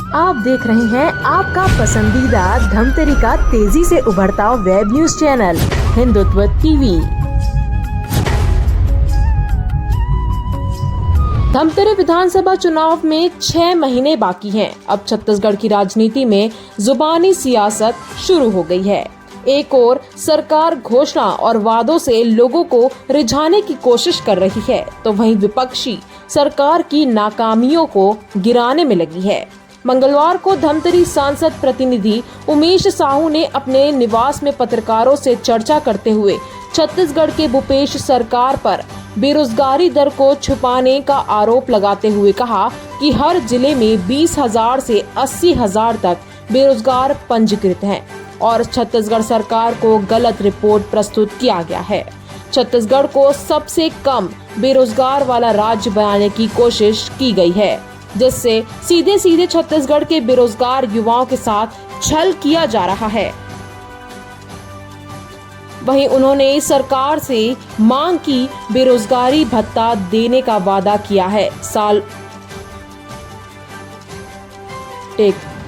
आप देख रहे हैं आपका पसंदीदा धमतरी का तेजी से उभरता web news channel Hindutva TV. Dhamtari विधानसभा चुनाव में 6 महीने बाकी हैं। अब छत्तीसगढ़ की राजनीति में जुबानी सियासत शुरू हो गई है। एक ओर सरकार घोषणा और वादों से लोगों को रिझाने की कोशिश कर रही है, तो वहीं विपक्षी सरकार की नाकामियों को गिराने में लगी है। मंगलवार को धमतरी सांसद प्रतिनिधि उमेश साहू ने अपने निवास में पत्रकारों से चर्चा करते हुए छत्तीसगढ़ के भूपेश सरकार पर बेरोजगारी दर को छुपाने का आरोप लगाते हुए कहा कि हर जिले में 20,000 से 80,000 तक बेरोजगार पंजीकृत हैं और छत्तीसगढ़ सरकार को गलत रिपोर्ट प्रस्तुत किया गया है। छत्तीसगढ़ को सबसे कम बेरोजगार वाला राज्य बनाने की कोशिश की गई है, जिससे सीधे सीधे छत्तीसगढ़ के बेरोजगार युवाओं के साथ छल किया जा रहा है। वहीं उन्होंने सरकार से मांग की बेरोजगारी भत्ता देने का वादा किया है।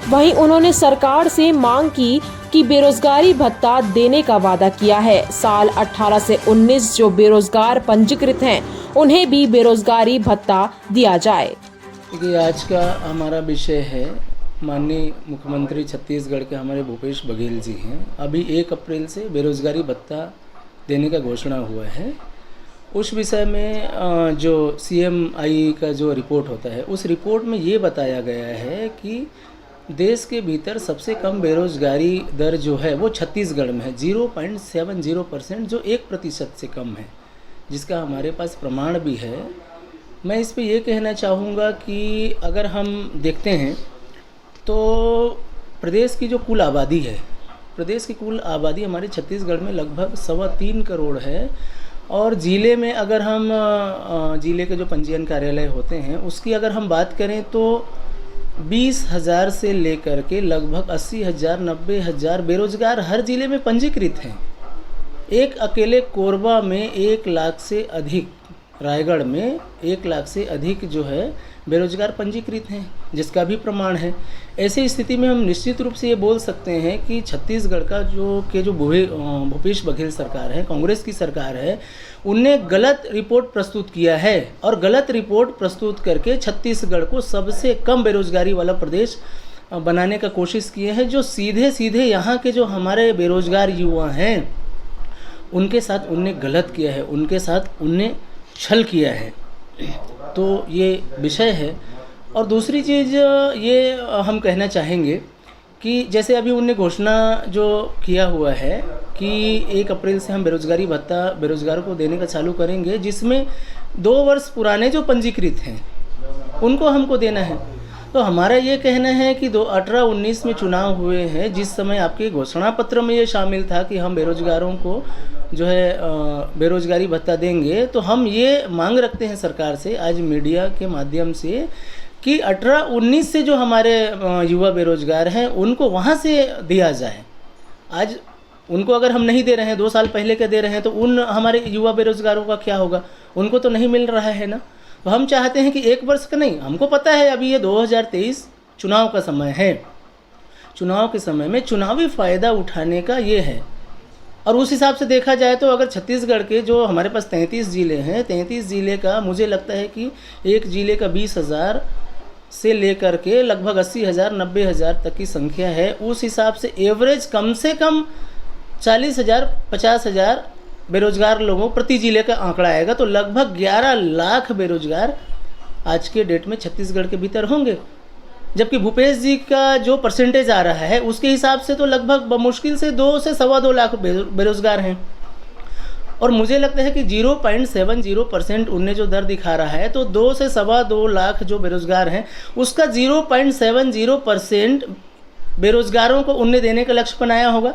वहीं उन्होंने सरकार से मांग की कि बेरोजगारी भत्ता देने का वादा किया है। साल 18 से 19 जो बेरोजगार पंजीकृत हैं, उन्हें भी बेरोजगारी भत्ता दिया जाए। देखिए, आज का हमारा विषय है माननीय मुख्यमंत्री छत्तीसगढ़ के हमारे भूपेश बघेल जी हैं। अभी 1 अप्रैल से बेरोजगारी भत्ता देने का घोषणा हुआ है। उस विषय में जो CMI का जो रिपोर्ट होता है, उस रिपोर्ट में ये बताया गया है कि देश के भीतर सबसे कम बेरोजगारी दर जो है वो छत्तीसगढ़ में है, 0.70%, जो 1% से कम है, जिसका हमारे पास प्रमाण भी है। मैं इस पे ये कहना चाहूँगा कि अगर हम देखते हैं तो प्रदेश की जो कुल आबादी है, प्रदेश की कुल आबादी हमारे छत्तीसगढ़ में लगभग 3.25 करोड़ है। और ज़िले में अगर हम ज़िले के जो पंजीयन कार्यालय होते हैं उसकी अगर हम बात करें तो 20,000 से लेकर के लगभग 80,000 90,000 बेरोजगार हर ज़िले में पंजीकृत हैं। एक अकेले कोरबा में 1 लाख से अधिक, रायगढ़ में 1 लाख से अधिक जो है बेरोजगार पंजीकृत हैं, जिसका भी प्रमाण है। ऐसी स्थिति में हम निश्चित रूप से ये बोल सकते हैं कि छत्तीसगढ़ का जो भूपेश बघेल सरकार है, कांग्रेस की सरकार है, उनने गलत रिपोर्ट प्रस्तुत किया है और गलत रिपोर्ट प्रस्तुत करके छत्तीसगढ़ को सबसे कम बेरोजगारी वाला प्रदेश बनाने का कोशिश किए हैं। जो सीधे सीधे यहाँ के जो हमारे बेरोजगार युवा हैं उनके साथ उनने गलत किया है, उनके साथ उनने छल किया है। तो ये विषय है। और दूसरी चीज़ ये हम कहना चाहेंगे कि जैसे अभी उनने घोषणा जो किया हुआ है कि 1 अप्रैल से हम बेरोजगारी भत्ता बेरोजगारों को देने का चालू करेंगे, जिसमें 2 वर्ष पुराने जो पंजीकृत हैं उनको हमको देना है। तो हमारा ये कहना है कि 2018-19 में चुनाव हुए हैं, जिस समय आपके घोषणा पत्र में ये शामिल था कि हम बेरोजगारों को जो है बेरोजगारी भत्ता देंगे, तो हम ये मांग रखते हैं सरकार से आज मीडिया के माध्यम से कि 18-19 से जो हमारे युवा बेरोजगार हैं उनको वहाँ से दिया जाए। आज उनको अगर हम नहीं दे रहे हैं, 2 साल पहले के दे रहे हैं, तो उन हमारे युवा बेरोजगारों का क्या होगा? उनको तो नहीं मिल रहा है ना। तो हम चाहते हैं कि 1 वर्ष का नहीं, हमको पता है अभी ये 2023 चुनाव का समय है, चुनाव के समय में चुनावी फ़ायदा उठाने का ये है। और उस हिसाब से देखा जाए तो अगर छत्तीसगढ़ के जो हमारे पास 33 ज़िले हैं, 33 ज़िले का मुझे लगता है कि एक ज़िले का 20,000 से लेकर के लगभग 80,000 90,000 तक की संख्या है। उस हिसाब से एवरेज कम से कम 40,000 50,000 बेरोजगार लोगों प्रति ज़िले का आंकड़ा आएगा। तो लगभग 11 लाख बेरोजगार आज के डेट में छत्तीसगढ़ के भीतर होंगे, जबकि भूपेश जी का जो परसेंटेज आ रहा है उसके हिसाब से तो लगभग बमुश्किल से 2 से 2.25 लाख बेरोजगार हैं। और मुझे लगता है कि 0.70% उनने जो दर दिखा रहा है, तो 2 से 2.25 लाख जो बेरोजगार हैं उसका 0.70% बेरोजगारों को उनने देने का लक्ष्य बनाया होगा।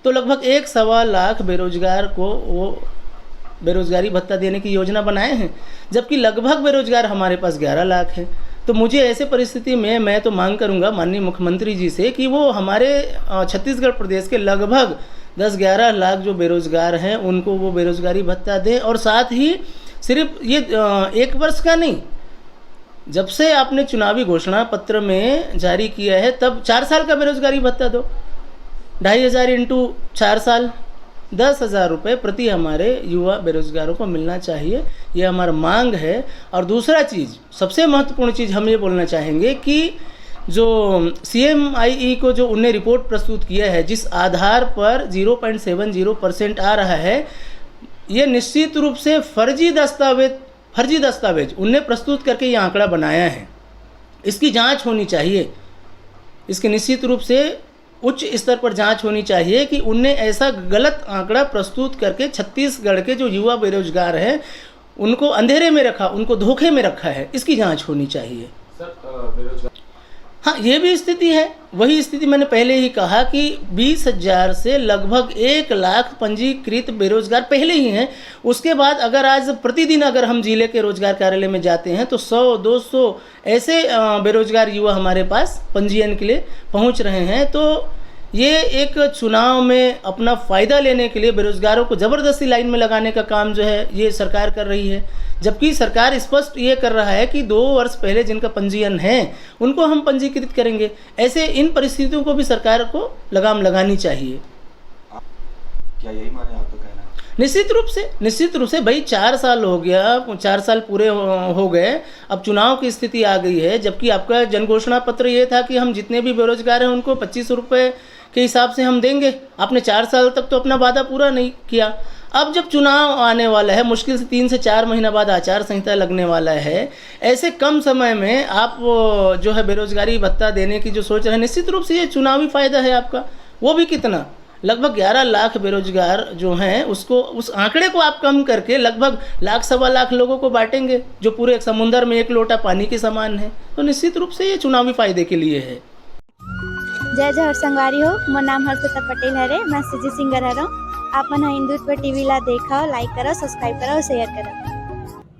तो लगभग 1.25 लाख बेरोजगार को वो बेरोजगारी भत्ता देने की योजना बनाए हैं, जबकि लगभग बेरोजगार हमारे पास 11 लाख है। तो मुझे ऐसे परिस्थिति में मैं तो मांग करूंगा माननीय मुख्यमंत्री जी से कि वो हमारे छत्तीसगढ़ प्रदेश के लगभग 10-11 लाख जो बेरोजगार हैं उनको वो बेरोजगारी भत्ता दें। और साथ ही सिर्फ ये 1 वर्ष का नहीं, जब से आपने चुनावी घोषणा पत्र में जारी किया है तब 4 साल का बेरोजगारी भत्ता दो, 2,500 इंटू 4 साल 10,000 रुपये प्रति हमारे युवा बेरोजगारों को मिलना चाहिए, ये हमारा मांग है। और दूसरा चीज़, सबसे महत्वपूर्ण चीज़ हम ये बोलना चाहेंगे कि जो CMIE को जो उनने रिपोर्ट प्रस्तुत किया है, जिस आधार पर 0.70% आ रहा है, ये निश्चित रूप से फर्जी दस्तावेज उनने प्रस्तुत करके ये आंकड़ा बनाया है। इसकी जांच होनी चाहिए, इसकी निश्चित रूप से उच्च स्तर पर जांच होनी चाहिए कि उनने ऐसा गलत आंकड़ा प्रस्तुत करके छत्तीसगढ़ के जो युवा बेरोजगार हैं उनको अंधेरे में रखा, उनको धोखे में रखा है। इसकी जांच होनी चाहिए। हाँ, ये भी स्थिति है, वही स्थिति मैंने पहले ही कहा कि 20,000 से लगभग 1 लाख पंजीकृत बेरोजगार पहले ही हैं। उसके बाद अगर आज प्रतिदिन अगर हम जिले के रोजगार कार्यालय में जाते हैं तो 100-200 ऐसे बेरोजगार युवा हमारे पास पंजीयन के लिए पहुंच रहे हैं। तो ये एक चुनाव में अपना फ़ायदा लेने के लिए बेरोजगारों को ज़बरदस्ती लाइन में लगाने का काम जो है ये सरकार कर रही है, जबकि सरकार स्पष्ट ये कर रहा है कि 2 वर्ष पहले जिनका पंजीयन है उनको हम पंजीकृत करेंगे। ऐसे इन परिस्थितियों को भी सरकार को लगाम लगानी चाहिए। क्या यही माने आपका कहना है? निश्चित रूप से भाई 4 साल हो गया, 4 साल पूरे हो गए, अब चुनाव की स्थिति आ गई है, जबकि आपका जनघोषणा पत्र ये था कि हम जितने भी बेरोजगार हैं उनको 25 रुपये के हिसाब से हम देंगे। आपने 4 साल तक तो अपना वादा पूरा नहीं किया। अब जब चुनाव आने वाला है, मुश्किल से 3 से 4 महीना बाद आचार संहिता लगने वाला है, ऐसे कम समय में आप जो है बेरोजगारी भत्ता देने की जो सोच रहे हैं, निश्चित रूप से ये चुनावी फ़ायदा है आपका। वो भी कितना, लगभग 11 लाख बेरोजगार जो हैं उसको, उस आंकड़े को आप कम करके लगभग 1,00,000-1.25 लाख लोगों को बांटेंगे, जो पूरे समुंदर में 1 लोटा पानी के समान है। तो निश्चित रूप से ये चुनावी फ़ायदे के लिए है। जय जोहर संगवारी हो, मोर नाम हर्षिता पटेल हरे, मैं सिजी सिंगर हरो। आप मन हिंदुत्व टीवी ला देखा, लाइक करो, सब्सक्राइब करो, शेयर करो।